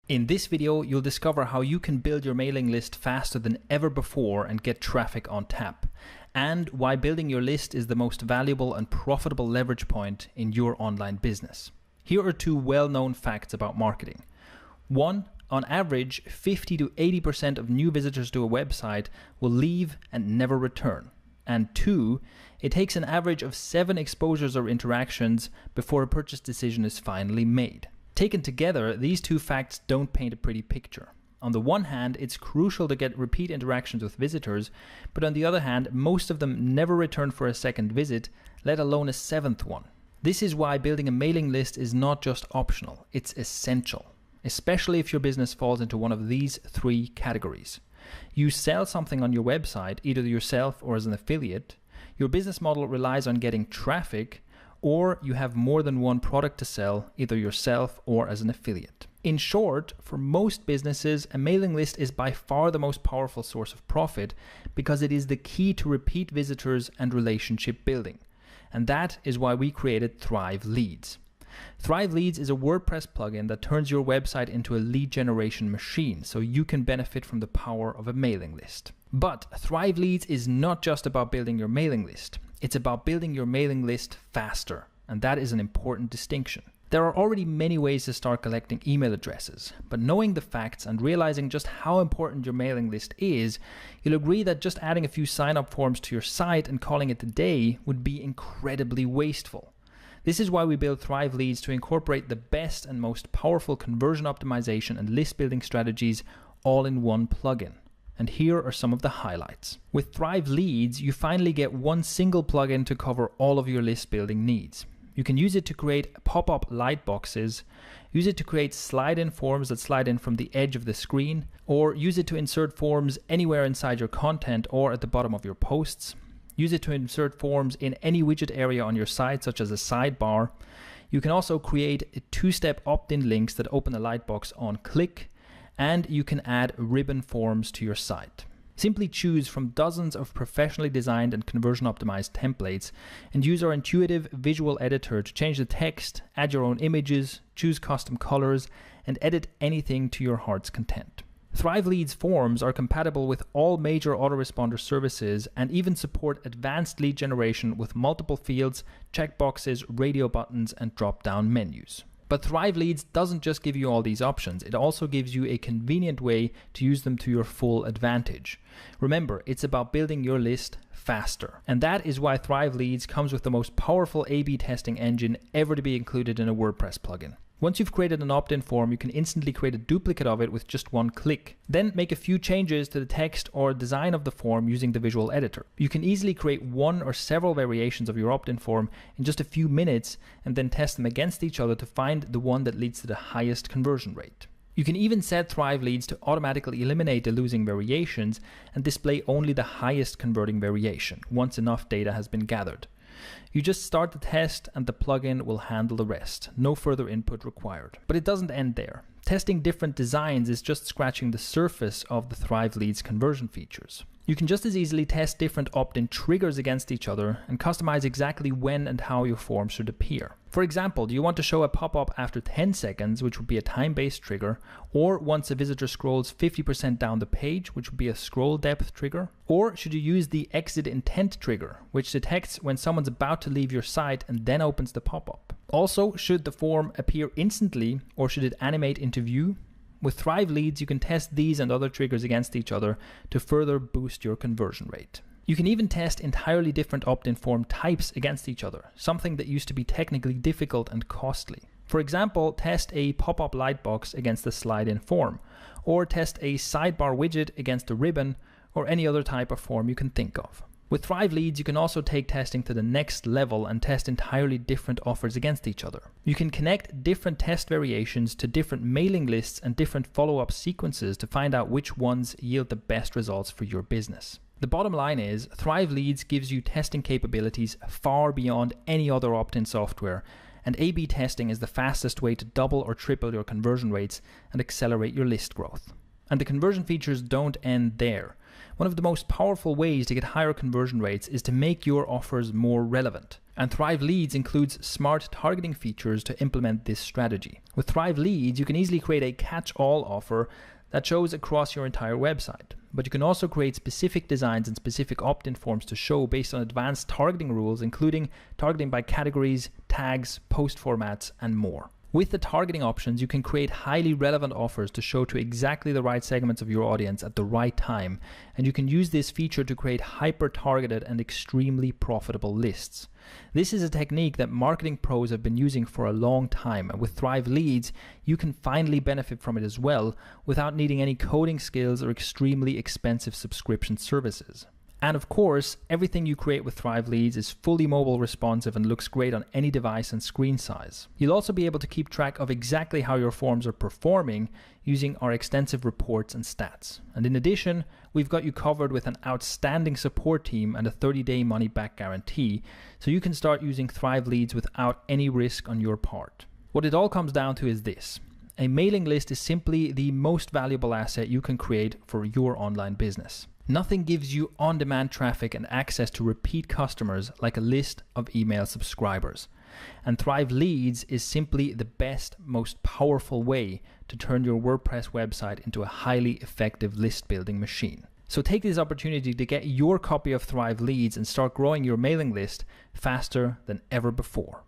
In this video, you'll discover how you can build your mailing list faster than ever before and get traffic on tap, and why building your list is the most valuable and profitable leverage point in your online business. Here are two well-known facts about marketing. 1. On average, 50 to 80% of new visitors to a website will leave and never return. And 2, it takes an average of 7 exposures or interactions before a purchase decision is finally made. Taken together, these two facts don't paint a pretty picture. On the one hand, it's crucial to get repeat interactions with visitors, but on the other hand, most of them never return for a second visit, let alone a 7th one. This is why building a mailing list is not just optional, it's essential, especially if your business falls into one of these 3 categories. You sell something on your website, either yourself or as an affiliate, your business model relies on getting traffic, or you have more than one product to sell, either yourself or as an affiliate. In short, for most businesses, a mailing list is by far the most powerful source of profit because it is the key to repeat visitors and relationship building. And that is why we created Thrive Leads. Thrive Leads is a WordPress plugin that turns your website into a lead generation machine so you can benefit from the power of a mailing list. But Thrive Leads is not just about building your mailing list. It's about building your mailing list faster, and that is an important distinction. There are already many ways to start collecting email addresses, but knowing the facts and realizing just how important your mailing list is, you'll agree that just adding a few sign-up forms to your site and calling it a day would be incredibly wasteful. This is why we built Thrive Leads to incorporate the best and most powerful conversion optimization and list building strategies all in one plugin. And here are some of the highlights. With Thrive Leads, you finally get one single plugin to cover all of your list building needs. You can use it to create pop-up light boxes, use it to create slide-in forms that slide in from the edge of the screen, or use it to insert forms anywhere inside your content or at the bottom of your posts. Use it to insert forms in any widget area on your site, such as a sidebar. You can also create 2-step opt-in links that open a lightbox on click, and you can add ribbon forms to your site. Simply choose from dozens of professionally designed and conversion optimized templates and use our intuitive visual editor to change the text, add your own images, choose custom colors, and edit anything to your heart's content. Thrive Leads forms are compatible with all major autoresponder services and even support advanced lead generation with multiple fields, checkboxes, radio buttons, and drop-down menus. But Thrive Leads doesn't just give you all these options, it also gives you a convenient way to use them to your full advantage. Remember, it's about building your list faster. And that is why Thrive Leads comes with the most powerful A/B testing engine ever to be included in a WordPress plugin. Once you've created an opt-in form, you can instantly create a duplicate of it with just one click. Then make a few changes to the text or design of the form using the visual editor. You can easily create one or several variations of your opt-in form in just a few minutes and then test them against each other to find the one that leads to the highest conversion rate. You can even set Thrive Leads to automatically eliminate the losing variations and display only the highest converting variation once enough data has been gathered. You just start the test and the plugin will handle the rest. No further input required. But it doesn't end there. Testing different designs is just scratching the surface of the Thrive Leads conversion features. You can just as easily test different opt-in triggers against each other and customize exactly when and how your form should appear. For example, do you want to show a pop-up after 10 seconds, which would be a time-based trigger, or once a visitor scrolls 50% down the page, which would be a scroll depth trigger? Or should you use the exit intent trigger, which detects when someone's about to leave your site and then opens the pop-up? Also, should the form appear instantly, or should it animate into view? With Thrive Leads, you can test these and other triggers against each other to further boost your conversion rate. You can even test entirely different opt-in form types against each other, something that used to be technically difficult and costly. For example, test a pop-up lightbox against a slide-in form, or test a sidebar widget against a ribbon, or any other type of form you can think of. With Thrive Leads, you can also take testing to the next level and test entirely different offers against each other. You can connect different test variations to different mailing lists and different follow-up sequences to find out which ones yield the best results for your business. The bottom line is, Thrive Leads gives you testing capabilities far beyond any other opt-in software, and A/B testing is the fastest way to double or triple your conversion rates and accelerate your list growth. And the conversion features don't end there. One of the most powerful ways to get higher conversion rates is to make your offers more relevant. And Thrive Leads includes smart targeting features to implement this strategy. With Thrive Leads, you can easily create a catch-all offer that shows across your entire website. But you can also create specific designs and specific opt-in forms to show based on advanced targeting rules, including targeting by categories, tags, post formats, and more. With the targeting options, you can create highly relevant offers to show to exactly the right segments of your audience at the right time, and you can use this feature to create hyper-targeted and extremely profitable lists. This is a technique that marketing pros have been using for a long time, and with Thrive Leads, you can finally benefit from it as well without needing any coding skills or extremely expensive subscription services. And of course, everything you create with Thrive Leads is fully mobile responsive and looks great on any device and screen size. You'll also be able to keep track of exactly how your forms are performing using our extensive reports and stats. And in addition, we've got you covered with an outstanding support team and a 30-day money-back guarantee, so you can start using Thrive Leads without any risk on your part. What it all comes down to is this. A mailing list is simply the most valuable asset you can create for your online business. Nothing gives you on-demand traffic and access to repeat customers like a list of email subscribers. And Thrive Leads is simply the best, most powerful way to turn your WordPress website into a highly effective list building machine. So take this opportunity to get your copy of Thrive Leads and start growing your mailing list faster than ever before.